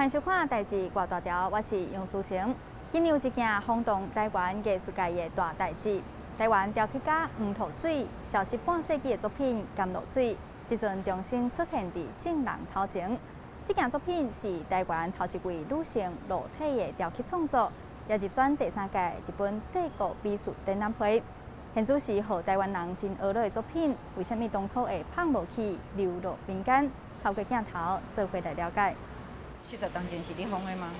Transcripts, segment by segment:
欢迎收看代志挂大条，我是杨淑晴。今日有一件轰动台湾艺术界的大代志。台湾雕刻家黄土水消失半世纪的作品《甘露水》，即阵重新出现伫正人头前。这件作品是台湾头一位女性裸体的雕刻创作，也入选第3届日本帝国美术展览会。现主是予台湾人真懊恼的作品，为什么当初会放无去，流落民间？透过镜头做回来了解。40当前是你放的吗？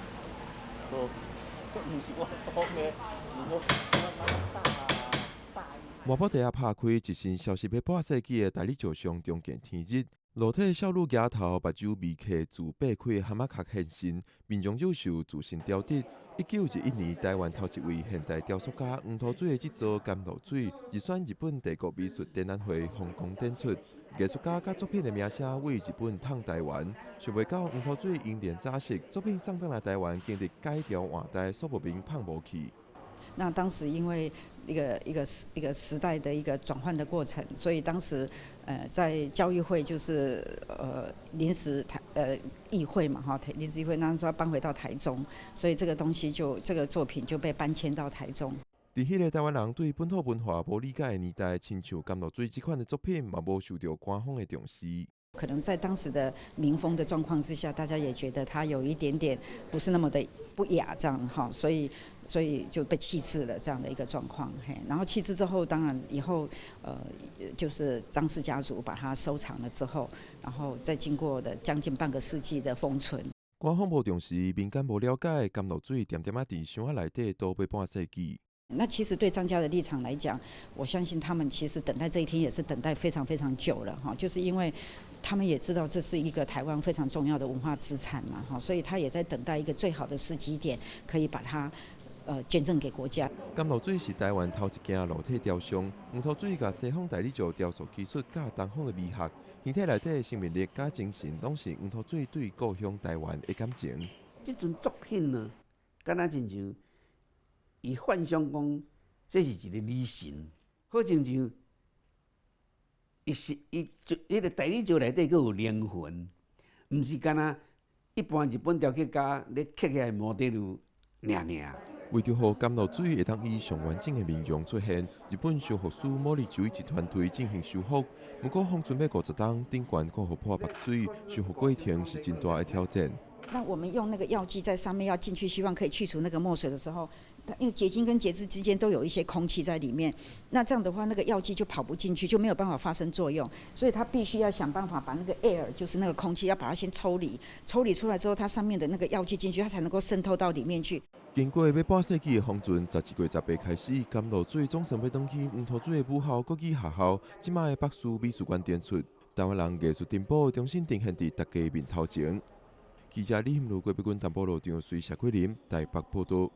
无，这毋是我放的，外埔地下拍开一身消失要半世纪的大理石上中见天日，裸体少女额头目睭微刻自八块蛤蟆壳现身，面容幼秀，自信雕琢。1911年，台湾头一位现代雕塑家黄土水的制作《甘露水》入选日本帝国美术展览会红光展出。艺术家甲作品的名声为日本烫台湾，想袂到黄土水英年早逝，作品送返来台湾，经历改调换代，数不明放无去。那当时因为一个时代的一个转换的过程，所以当时在教育会就是临时议会嘛哈，临时议会那时候搬回到台中，所以这个东西这个作品就被搬迁到台中。伫迄个台湾人对本土文化无理解的年代，亲像《甘露水》这款的作品，嘛无受到官方的重视。可能在当时的民风的状况之下，大家也觉得它有一点点不是那么的不雅这样哈，所以就被弃置了这样的一个状况。嘿，然后弃置之后，当然以后就是张氏家族把它收藏了之后，然后再经过的将近半个世纪的封存。官方无重视，民间无了解，甘露水点点伫箱仔内底倒背半世纪。那其实对张家的立场来讲，我相信他们其实等待这一天也是等待非常非常久了哈，就是因为他们也知道这是一个台湾非常重要的文化资产嘛哈，所以他也在等待一个最好的时机点，可以把它捐赠给国家。甘露水是台湾头一件裸体雕像，黄土水甲西方大理石雕塑技术甲东方的美学，形体内底的生命力甲精神，拢是黄土水对故乡台湾的感情。这阵作品呢，敢若亲像伊幻想讲，这是一个女神，好亲像迄个大理石内底佫有灵魂，毋是敢若一般日本雕刻家咧刻起来模特儿尔。为着让甘露水会当以上完整的面容出现，日本修复师茉莉周一集团队进行修复。不过，封存要50天，顶悬搁互破白水，修复过程是真大的挑战。那我们用那个药剂在上面要进去，希望可以去除那个墨水的时候，因为结晶跟结晶之间都有一些空气在里面，那这样的话，那个药剂就跑不进去，就没有办法发生作用，所以它必须要想办法把那个 air， 就是那个空气，要把它先抽离，抽离出来之后，它上面的那个药剂进去，它才能够渗透到里面去。经过要半世纪的封存，11月18开始，甘露水总算要转去黄土水的母校国际学校，即卖的北师美术馆展出。台湾人艺术珍宝重新呈现伫大家面头前。记者李兴如、郭碧君、淡薄路张随谢桂林台北报道。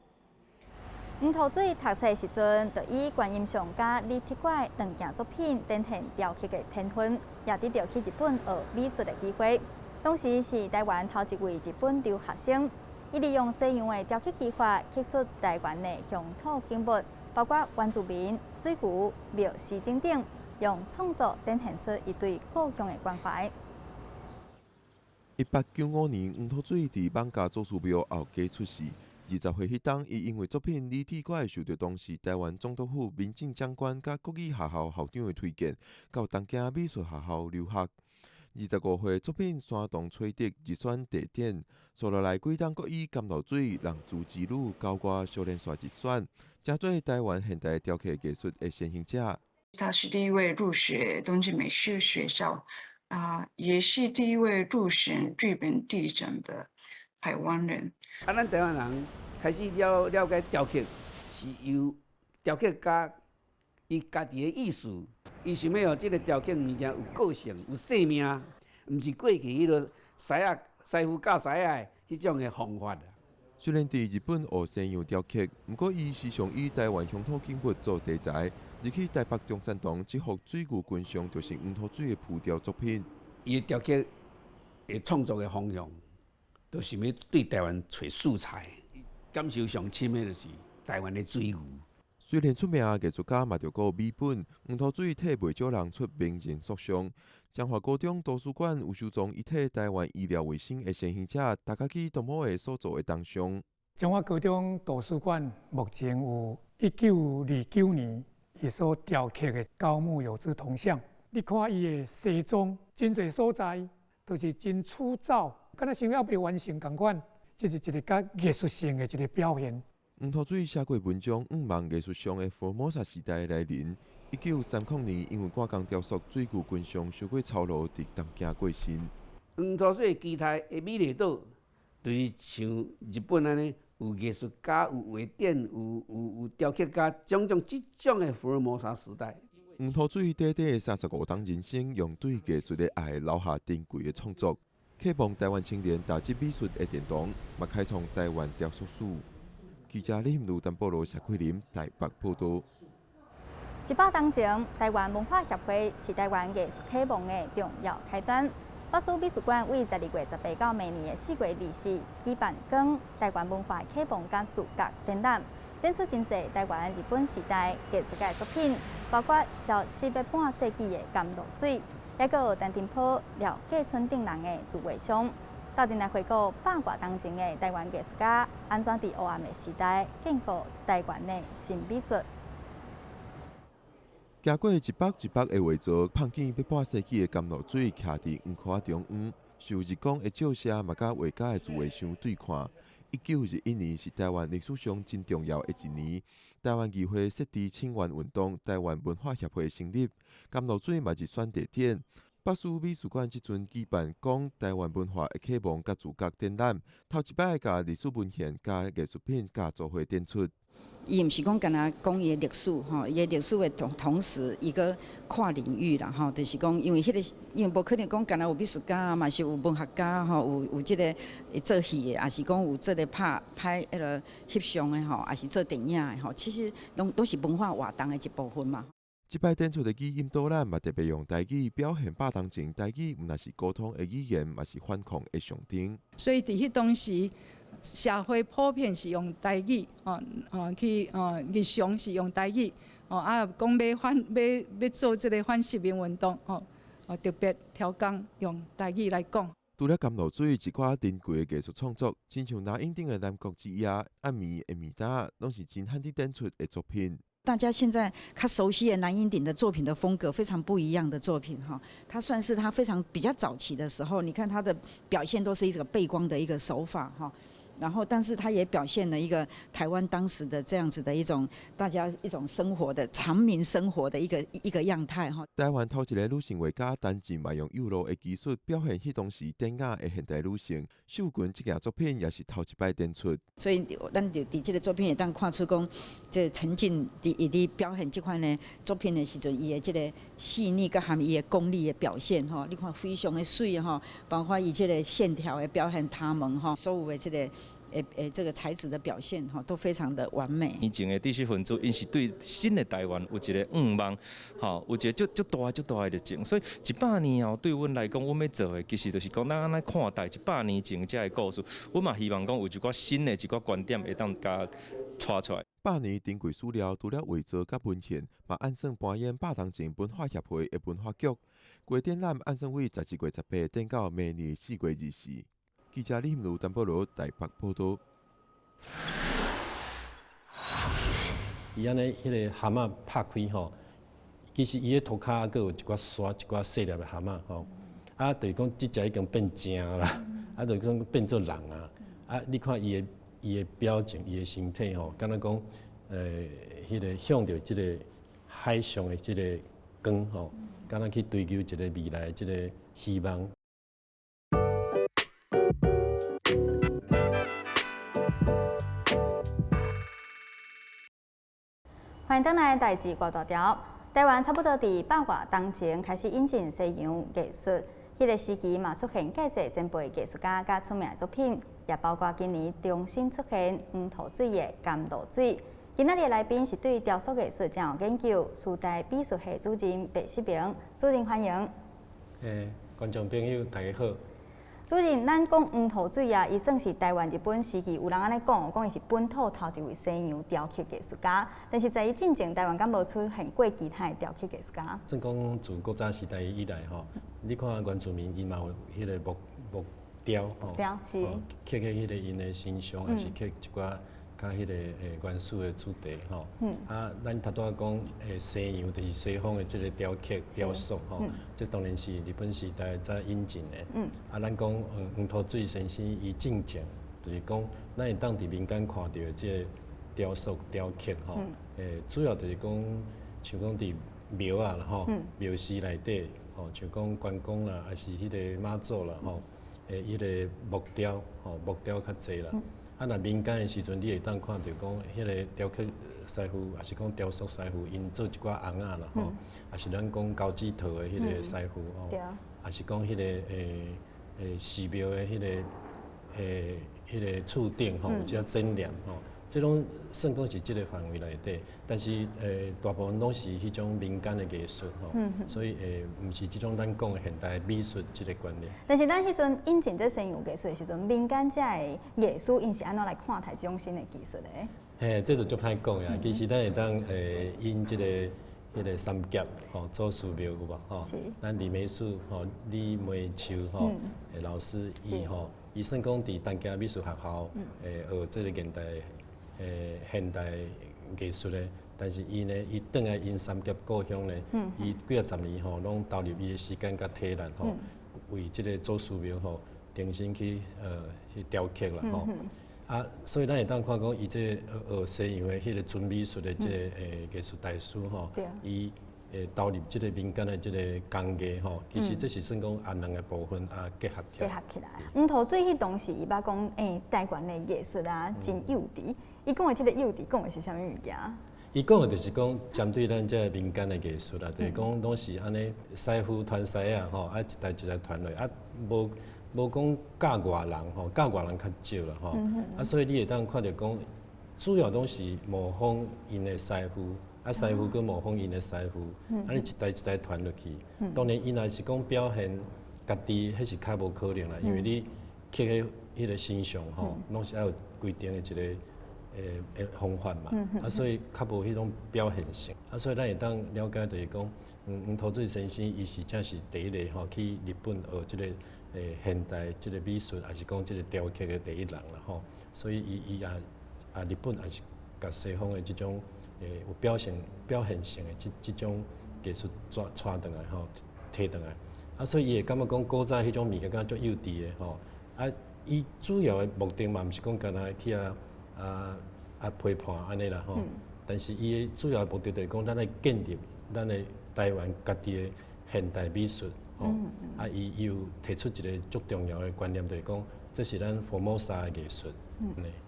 黄土水读册时阵，就以观音像甲立体怪2件作品展现雕刻的天分，也得到去日本学美术的机会。当时是台湾头一位日本留学生，伊利用西洋的雕刻技法刻出台湾的乡土景物，包括原住民、水牛、庙寺等等，用创作展现出伊对故乡的关怀。1895年，黄土水伫艋舺祖师庙后街出世。20岁迄当，伊因为作品立体怪受到当时台湾总督府民政长官甲国语学校校长的推荐，到东京美术学校留学。25岁作品山洞吹笛入选地点，所落来几档国以甘露水、人珠之女、高歌少年线入选，成做台湾现代雕刻艺术的先行者。他是第一位入学东京美术学校。也是第一位入选日本地震的台湾人。咱台湾人开始了解雕刻，是由雕刻家伊家己的意思，伊想要让这个雕刻物件有个性、有生命，毋是过去迄个师傅教师仔迄种的方法。虽然伫日本学西洋雕刻，不过伊时常以台湾乡土景物做题材。入去台北中山堂，这幅水牛群像就是黄土水的浮雕作品。伊的雕刻的创作的方向，就是要对台湾找素材。感受上深的就是台湾的水牛。虽然出名的艺术家嘛着顾美本，黄土水替袂少人出名人塑像。彰化高中图书馆有收藏一体台湾医疗卫生的先行者大家去动物的所做的铜像。彰化高中图书馆目前有1929年伊所雕刻的高木有之铜像。你看伊的西装，真侪所在都是真粗糙，敢若想要未完成共款，这是一个较艺术性的一个表现。黄土水写过文章5万艺术上的福尔摩沙时代的来临。1930年，因为赶工雕塑水具群像受过操劳，伫东京过身。黄土水基台的美丽岛，就是像日本安尼，有艺术家、有画展、有雕刻家，种种即种的福尔摩沙时代。黄土水短短的35档人生，用对艺术的爱留下珍贵的创作，启蒙台湾青年打击美术的殿堂，也开创台湾雕塑史。记者李欣如、陈保罗、谢桂林台北报道。100年前，台湾文化协会是台湾艺术启蒙的重要开端。北师美术馆为12月18到明年的4月24举办讲台湾文化启蒙甲自觉展览，展出真侪台湾日本时代艺术家的作品，包括消失约半世纪的甘露水，也有陈廷波、廖继春等人的自画像。斗阵来回顾100多年前的台湾艺术家安怎伫黑暗的时代建构台湾的新美术。行过100的画作，碰见约半世纪的甘露水徛伫黄块中央，受日光的照射，嘛甲画家的自画像对看。1921年是台湾历史上真重要的一年，台湾议会设置请愿运动，台湾文化协会成立，甘露水嘛是选地点。北师美术馆即阵举办讲台湾文化的启蒙甲自觉展览，头一摆甲历史文献、甲艺术品、甲作伙展出。伊毋是讲干那讲伊的历史吼，伊的历史的同时，伊个跨领域啦吼，就是讲因为因为无可能讲干那有美术家嘛，是有文学家吼，有即个做戏的，也是讲有做咧拍迄个翕相的吼，也是做电影的吼，其实都是文化活动的一部分嘛。即摆展出的语音导览嘛，特别用台语表现100年前台语，毋但是沟通的语言，嘛是反抗的象征。所以伫迄当时，社会普遍是用台语，日常是用台语，讲要做即个反殖民运动，特别挑工用台语来讲。除了甘露水，一寡珍贵的艺术创作，亲像那英顶的南国之夜、暗暝的暝搭，拢是真罕伫展出的作品。大家现在他熟悉的南英鼎的作品的风格非常不一样的作品哈，它算是他非常比较早期的时候，你看他的表现都是一个背光的一个手法哈。然后，但是它也表现了一个台湾当时的这样子的一种大家一种生活的常民生活的一个样态哈。台湾头一个女性画家陈静嘛用幼路的技术表现迄当时典雅的现代女性，秀群这件作品也是头一摆展出。所以，咱就伫这个作品会当看出讲，这陈静伫表现这款呢作品的时阵，伊的这个细腻甲含伊的功力的表现哈，你看非常的水哈，包括伊这个线条的表现，他们哈所有的这个。这个材质的表现哈都非常的完美。以前的知识分子，因是对新的台湾有一个愿望，吼，有一个足大的热情。所以100年后对阮来讲，阮要做的其实就是讲，咱安尼看待100年前这个故事，阮嘛希望讲有一寡新的一寡观点会当甲带出来。100年珍贵史料，除了画作甲文献，嘛按算搬演100年前文化协会的文化局。过展览按算为11月18展到明年4月24。记者李欣如、陈保罗台北报道。伊安尼迄个蛤蟆拍开吼，其实伊个涂骹还有一寡沙、一寡细粒的蛤蟆吼，就是讲即只已经变正啦，就是讲变做人啊，你看伊的表情、伊的身体吼，敢若讲迄个向着即个海上的即个光吼，敢若去追求一个未来即个希望。欢迎回来第2大条。台湾差不多伫100多年前开始引进西洋艺术，迄个时期嘛出现介侪前辈艺术家甲出名的作品，也包括今年重新出现黄土水的甘露水。今仔日的来宾是对雕塑艺术真有研究，师大美术系主任白世平，主任欢迎。观众朋友大家好。主任，咱讲黄土水啊，伊算是台湾日本时期有人安尼讲，讲伊是本土头一位西洋雕刻艺术家。但是在伊进前，台湾敢无出现过其他的雕刻艺术家？算讲自古早时代以来吼，你看原住民因嘛有迄个木雕吼，是刻迄个因的形象，还是刻一寡较迄个元素的主题吼。啊，咱头拄仔讲西洋就是西方的即个雕刻雕塑吼，这当然是日本时代才引进的。啊，咱讲黄土水先生伊进前，就是讲咱会当伫民间看到即个雕塑雕刻吼，主要就是讲像讲伫庙啊啦吼，庙寺内底吼，像讲关公啦，还是迄个妈祖啦吼，迄个木雕吼，木雕较济啦。啊，若民间的时阵，你会当看到讲，迄个雕刻师傅，也是讲雕塑师傅，因做一寡红仔啦吼，也是咱讲高指头的迄个师傅吼，也是讲迄个寺庙的迄个厝顶吼，有只真念吼，这种算讲是即个范围内底，但是大部分拢是迄种民间的艺术吼，所以毋是即种咱讲的现代美术即个观念。但是咱迄阵引进这西洋艺术的时阵，民间遮的艺术因是安怎来看待这种新的技术的？嘿，这就足歹讲呀。其实咱会当因即个迄个三甲吼做寺庙有无吼？咱李美术吼李梅秋吼老师伊算讲伫东京美术学校学即个现代艺术咧，但是伊转来因三甲故乡咧，伊几啊十年吼，拢投入伊的时间甲体力吼，为即个做寺庙吼，重新去雕刻啦吼。啊，所以咱会当看讲，伊这学西洋的迄个纯美术的即个艺术大师吼，伊投入即个民间的即个工艺吼，其实这是算讲两个部分结合起来。黄土水迄当时伊捌讲台湾的艺术啊，真幼稚。伊讲的即个幼稚，讲的是啥物物件？伊讲的就是讲针对咱这民间的艺术啦，就是讲拢是安尼师傅传师啊吼，一代一代传落，无讲教外人吼，教外人较少啦吼，所以你会当看到讲，主要拢是模仿因的师傅，师傅佮模仿因的师傅，安尼一代一代传落去。当然，伊若是讲表现家己，迄是较无可能啦，因为你刻迄个形象吼，拢是要有规定的一个方法嘛，所以较无迄种表现性。所以咱会当了解就是讲，黄土水先生伊是真是第一个吼去日本学即个。现代即个美术，还是讲即个雕刻的第一人啦吼，所以伊日本也是甲西方的即种有表现性的即种艺术带转来吼，摕转来。所以伊会感觉讲古早迄种物件敢足幼稚的吼。伊主要的目的嘛，毋是讲干那去批判安尼啦吼。但是伊的主要的目的就是讲，咱来建立咱的台湾家己的现代美术。伊有提出一个足重要的观念，就是讲，这是咱福摩沙的艺术。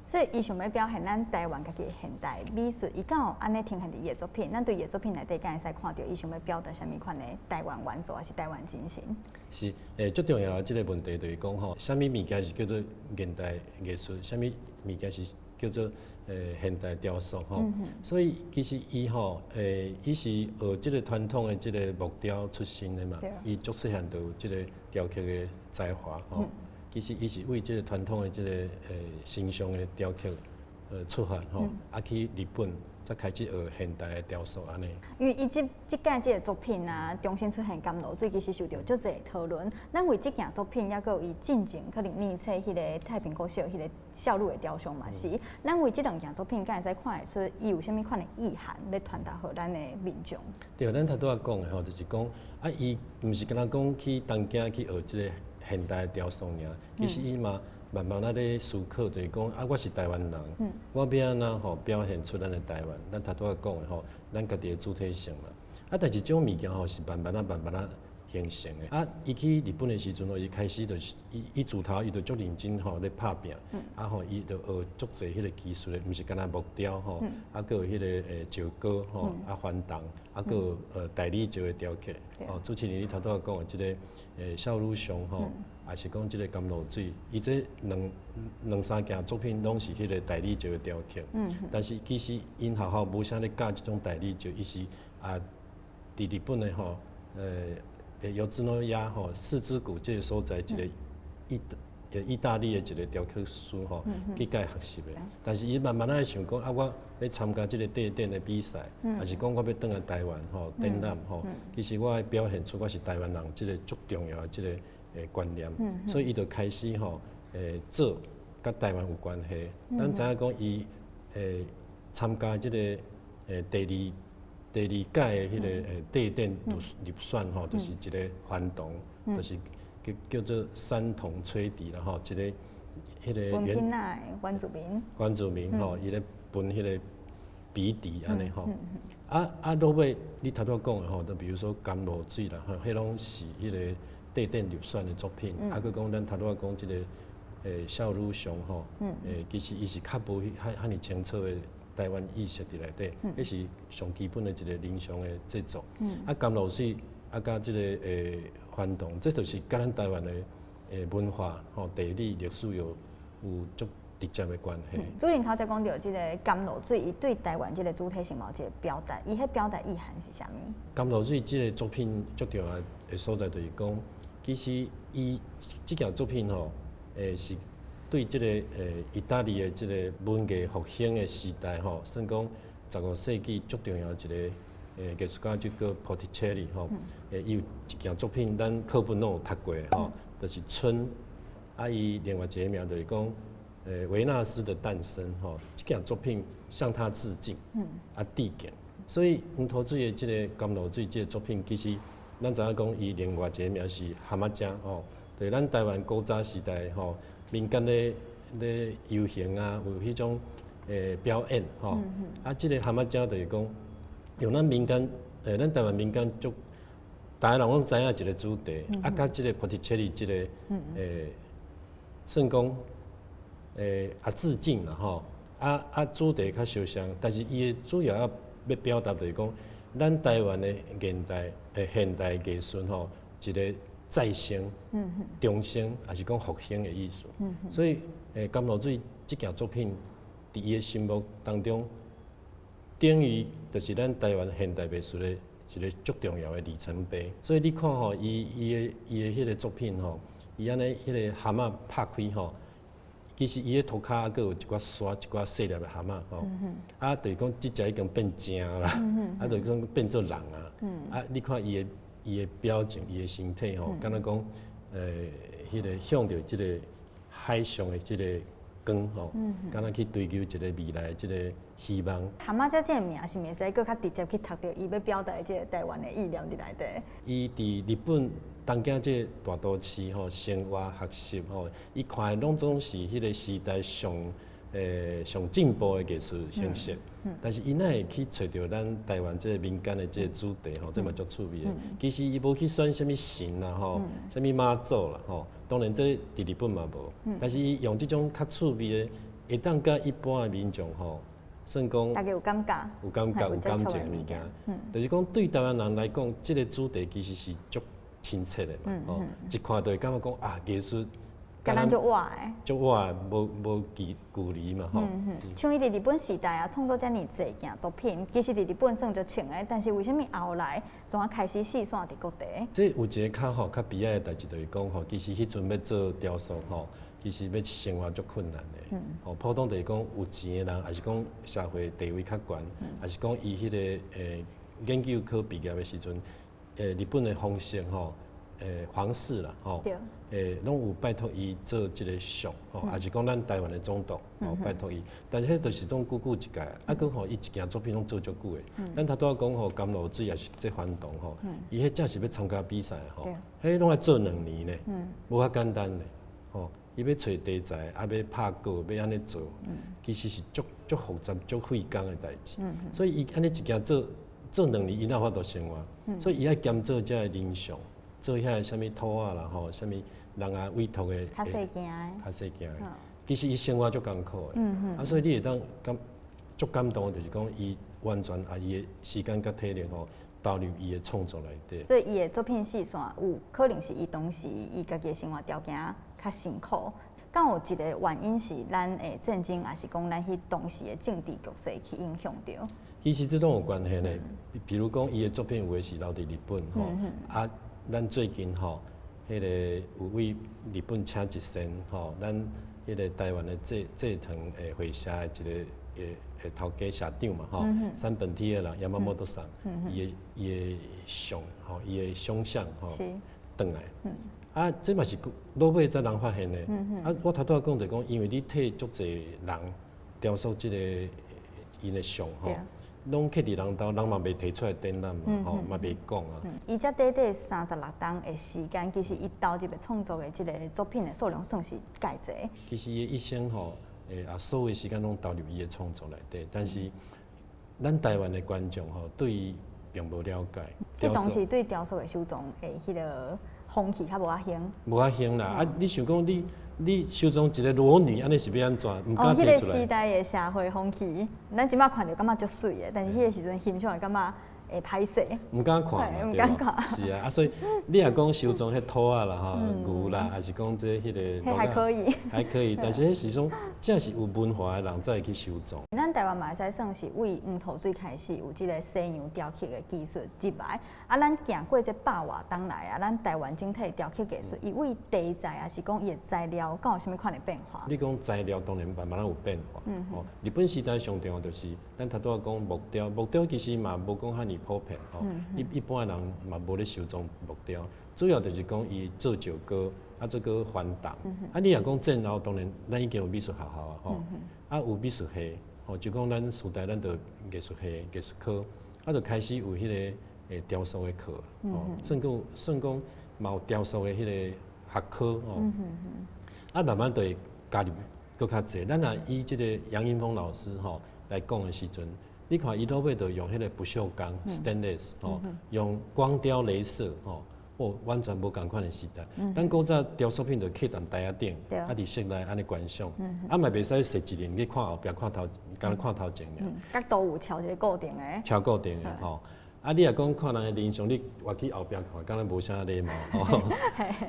所以伊想要表现咱台湾家己的现代美术，伊敢有安尼呈现伫伊的作品？咱对伊的作品内底，敢会使看到伊想要表达啥物款的台湾元素，还是台湾精神？是，最重要的即个问题就是讲吼，啥物物件是叫做现代艺术，啥物物件是叫做现代雕塑吼。所以其实伊吼伊是学即个传统的即个木雕出身的嘛，伊足细汉就有即个雕刻的才华吼。其实伊是为即个传统的即个形象的雕刻出发吼，去日本才开始学现代的雕塑安尼。因为伊即届即个作品啊，重新出现甘露水，其实受到足侪讨论。咱为即件作品，抑阁有伊进前可能念册迄个太平国小迄个少女的雕像嘛是。咱为即两件作品，敢会使看会出伊有啥物款的意涵，要传达互咱的民众。对，咱头拄仔讲的吼，就是讲伊毋是敢若讲去东京去学即个现代雕塑尔，其实伊嘛慢慢咧思考，就是讲我是台湾人，我要安怎吼表现出咱的台湾？咱头拄仔讲的吼，咱家己的主体性嘛。但是这种物件吼是慢慢形成的。伊去日本的时阵吼，伊开始就是伊自头伊就足认真吼咧拍拼，伊就学足侪迄个技术的，毋是干那木雕吼，佫有迄个石膏吼，翻动，佫有大理石的雕刻。主持人你头拄仔讲的即个少女像吼，也是讲即个甘露水，伊这两三件作品拢是迄个大理石的雕刻。但是其实因学校无啥咧教即种大理石，伊是伫日本的吼，油脂诺亚吼四之谷这个所在一个意大利的一个雕刻师吼，去甲伊学习的。但是伊慢慢仔想讲啊，我要参加即个地点的比赛，还是讲我要转来台湾吼展览吼，其实我要表现出我是台湾人即个足重要的即个观念，所以伊就开始吼做甲台湾有关系。咱知影讲伊参加即个第二届的迄个地点入选吼，就是一个环动，就是叫做三铜吹笛啦吼，一个迄个原住民吼，伊咧分迄个比笛安尼吼。落尾你头拄讲的吼，就比如说甘露水啦，吼，迄拢是迄个地点入选的作品。佮讲咱头拄讲即个少女上吼，其实伊是较无遐尼清楚的台湾意识伫内底，迄是上基本的一个人像的制作。甘露水甲即个环动，这就是甲咱台湾的文化、吼地理、历史有足直接的关系。主任头才讲到即个甘露水，伊对台湾即个主体性嘛，有一个表达，伊迄表达意涵是啥物？甘露水即个作品最重要的所在就是讲，其实伊即件作品吼，是对即个意大利的即个文艺复兴的时代吼，算讲15世纪最重要一个。艺术家就叫 Botticelli 吼，伊有一件作品，咱课本拢有读过吼，就是春。伊另外一个名就是讲，维纳斯的诞生吼，这件作品向他致敬，致敬。所以黄土水的这个甘露水这个作品，其实咱知影讲，伊另外一个名是蛤蟆精吼，对咱台湾古早时代吼，民间咧游行啊，有迄种表演吼，这个蛤蟆精就是讲。用咱民间，咱台湾民间足，大家人拢知影一个主题，甲即个 Botticelli 即个算讲致敬啦吼，主题较相像，但是伊的主要要表达就是讲，咱台湾的现代艺术吼，一个再生、重生，还是讲复兴的意思。所以甘露水即件作品，伫伊的心目当中。等于就是咱台湾现代美术的一个足重要的里程碑，所以你看吼，伊的迄个作品吼，伊安尼迄个蛤蟆拍开吼，其实伊的涂骹还佫有一寡沙、一寡细粒的蛤蟆吼，就是讲即只已经变精啦，就是讲变做人啊，你看伊的表情、伊的身体吼，敢若讲迄个向着即个海上的即个光吼，敢若去追求一个未来即个。希望蛤蟆仔这个名是袂使佫较直接去读到伊要表达的即个台湾的意念伫内底。伊伫日本东京这大都市吼，生活学习吼，伊看的拢总是迄个时代上进步的艺术形式。但是伊哪会去找到咱台湾这个民间的这个主题吼，这嘛足趣味的。其实伊无去选什么神啦吼，什么妈祖啦吼，当然这伫日本嘛无。但是伊用这种较趣味的，会当甲一般的民众吼。算讲，大家有感觉，有感情的物件，就是讲对台湾人来讲，这个主题其实是足亲切的嘛，一看就会感觉讲啊，艺术，甲咱足活的，足活的，无距离嘛吼。像伊伫日本时代啊，创作遮尔济件作品，其实伫日本算足穿的，但是为什么后来总啊开始四散伫各地？这有一个较悲哀的代志，就是讲吼，其实迄阵要做雕塑吼。其实要生活足困难的，普通就是讲有钱的人，还是讲社会地位较悬，还是讲伊迄个研究科毕业的时阵，日本的皇室吼，皇室啦吼，拢有拜托伊做即个像，还是讲咱台湾的总督拜托伊，但是迄就是拢久一届，佮吼伊一件作品拢做足久的。咱头拄仔讲吼，甘露水也是即环动吼，伊迄正是要参加比赛吼，迄拢要做2年呢，无遐简单的吼。伊要找题材，要拍稿，要安尼做，其实是足复杂、足费工的代志。所以伊安尼一件做2年，伊哪有法度生活？所以伊爱兼做遮个人像，做遐啥物土仔啦吼，啥物人啊委托的，较细件的。其实伊生活足艰苦的，所以你会当足感动的，就是讲伊完全伊的时间甲体力吼。投入伊的创作内底，所以伊的作品细线有可能是伊当时伊家己的生活条件较辛苦，敢有一个原因是咱的战争，还是讲咱迄当时的政治局势去影响着？其实这种有关系呢，比如讲伊的作品有诶是留伫日本吼，咱最近吼，迄个有为日本请一仙吼，咱迄个台湾的制糖诶会社的一个头家社长嘛吼，山本体的人Yamamoto桑，伊的相吼，伊的相像吼，转来。啊，这嘛是老尾才人发现的。啊，我头拄仔讲就讲，因为你替足侪人雕塑即个因的像吼，拢去伫人兜，人嘛袂提出来展览嘛，吼，嘛袂讲啊。伊才短短36天的时间，其实伊投入的创作的即个作品的数量算是介济。其实伊一生吼，所有的时间拢投入伊的创作内底，但是咱台湾的观众吼，对伊并无了解。你当时对雕塑的收藏的迄个风气较无啊兴？无啊兴啦！啊，你想讲你收藏一个裸女，安尼是要安怎？毋敢提出来。迄个时代的社会风气，咱即摆看着感觉足水的，但是迄个时阵欣赏会感觉会歹势。毋敢看嘛，毋敢看。是啊，所以你若讲收藏迄土啊啦、吼牛啦，还是讲这迄个，迄还可以。还可以，但是迄是种正是有文化的人才会去收藏。咱台湾嘛会使算是为黄土水开始有即个西洋雕刻的技术入来，啊，咱行过这百外冬来啊，咱台湾整体雕刻技术，伊为题材啊是讲伊的材料，敢有啥物款的变化？你讲材料当然慢慢有变化。日本时代上重要就是咱头拄仔讲木雕，木雕其实嘛无讲遐尼普遍吼。一般的人嘛无咧收藏木雕，主要就是讲伊做石膏，啊做个翻动。啊，你若讲战后，当然咱已经有美术学校啊吼，啊有美术系。哦，就讲咱时代，咱就艺术系、艺术科，啊，就开始有迄个雕塑的课，哦，算讲嘛有雕塑的迄个学科哦，啊，慢慢就会加入搁较济。咱若以即个杨英峰老师吼来讲的时阵，你看伊老尾就用迄个不锈钢 （stainless） 哦，用光雕、镭射哦。哦，完全无共款的时代。咱古早雕塑品就刻在台仔顶，啊伫室内安尼观赏，啊嘛袂使设一面去看后壁、看头，敢若看头前尔。角度有敲一个固定的。敲固定的吼。啊，你若讲看人的人像，你活去后壁看，敢若无啥礼貌吼。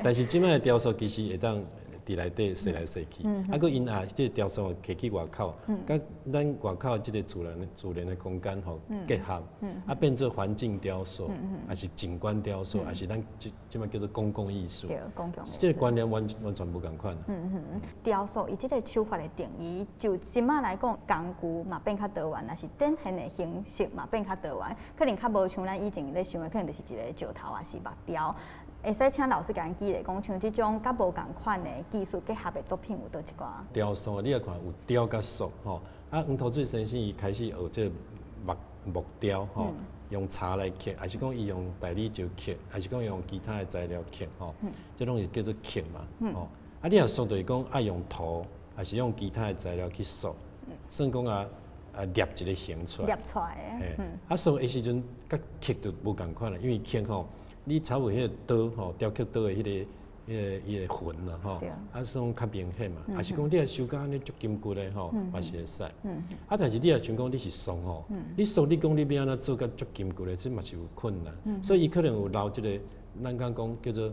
但是即摆的雕塑其实会当伫内底踅来踅去，啊，佮因啊，即个雕塑摕去外口，甲咱外口即个自然的空间吼结合，啊，变做环境雕塑，还是景观雕塑，还是咱即摆叫做公共艺术。对，公共艺术。即个观念完全无共款。雕塑伊即个手法的定义，就即摆来讲，工具嘛变较多元，也是展现的形式嘛变较多元，可能较无像咱以前咧想的，可能就是一个石头啊，是木雕。会使请老师甲咱举例讲，像即种甲无共款的技术结合的作品有倒一寡？雕塑，你来看有雕甲塑吼，啊，黄土水先生伊开始学这木雕吼，用茶来刻，还是讲伊用大理石刻，还是讲用其他的材料刻吼，这拢是叫做刻嘛，吼。啊，你若塑就是讲爱用土，还是用其他的材料去塑，算讲捏一个形出来。捏出来的。啊，塑的时阵甲刻就无共款啦，因为刻吼。你差不多迄个刀吼，雕刻刀的迄个痕啦吼，啊，算较明显嘛。啊是讲你若手工安尼足筋骨的吼，嘛是会使。啊，但是你若想讲你是塑吼，你塑你讲你要安怎做甲足筋骨的，这嘛是有困难。所以伊可能有留即个，咱讲叫做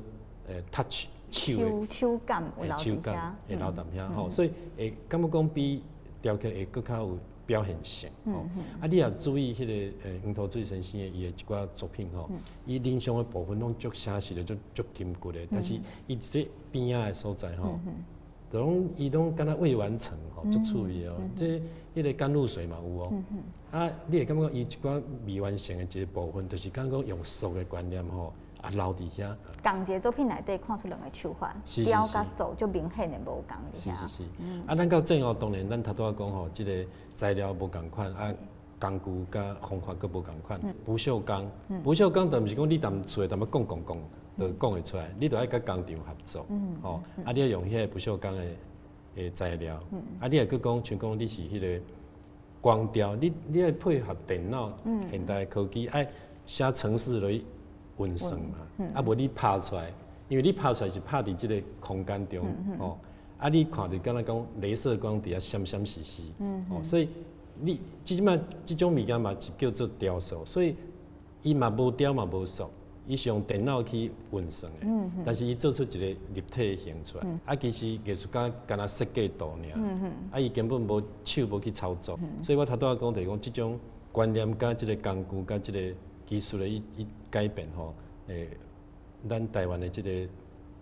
touch 手感有留伫遐，会留淡遐吼。所以会感觉讲比雕刻会更较有表现性吼，啊，你也注意迄个黄土水先生的伊的一寡作品吼，伊人像的部分拢足写实的，足筋骨的，但是伊这边仔的所在吼，就拢伊拢敢若未完成吼，足趣味哦。这迄个甘露水嘛有哦，啊，你会感觉伊一寡未完成的一个部分，就是感觉用塑的观念吼。啊，留伫遐。同一个作品内底看出两个手法，雕甲塑就明显的无共伫遐。是。啊，咱到最后当然，咱头拄仔讲吼，即个材料无共款，啊，工具甲方法佫无共款。不锈钢，不锈钢就毋是讲你踮厝诶，踮要讲，就讲会出来。你着爱甲工厂合作，吼。啊，你要用迄个不锈钢诶材料。啊，你也佫讲，像讲你是迄个光雕，你要配合电脑现代科技，爱写程式来。运算嘛，啊无你拍出来，因为你拍出来是拍伫即个空间中，哦，啊你看着敢若讲镭射光伫遐闪闪烁烁，哦，所以你即摆即种物件嘛是叫做雕塑，所以伊嘛无雕嘛无塑，伊是用电脑去运算的，但是伊做出一个立体形出来，啊其实艺术家敢若设计图尔，啊伊根本无手无去操作，所以我头拄仔讲就是讲即种观念甲即个工具甲即个技术的伊改变吼，咱台湾的即个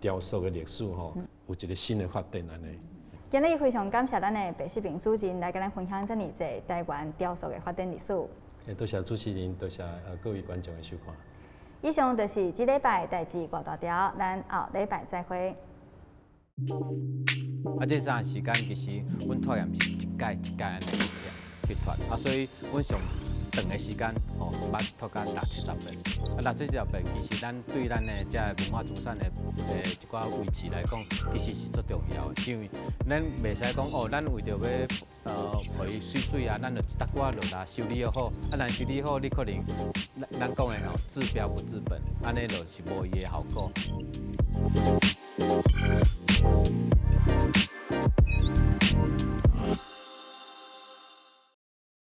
雕塑的历史吼，有一个新的发展安尼。今日非常感谢咱的白石平主任来跟咱分享这么多台湾雕塑的发展历史。多谢主持人，多谢各位观众的收看。以上就是这礼拜的代志大大条，咱后礼拜再会。这三时间其实阮拖延是一届安尼去拖，所以阮上长的时间捌拖到60-70遍。60-70遍其实咱对咱的这文化资产的一寡维持来讲，其实是足重要的，因为咱袂使讲咱为着要互伊水水啊，咱就一搭骨落来修理好，咱修理好，你可能咱讲的治标不治本，安尼就是无伊的效果。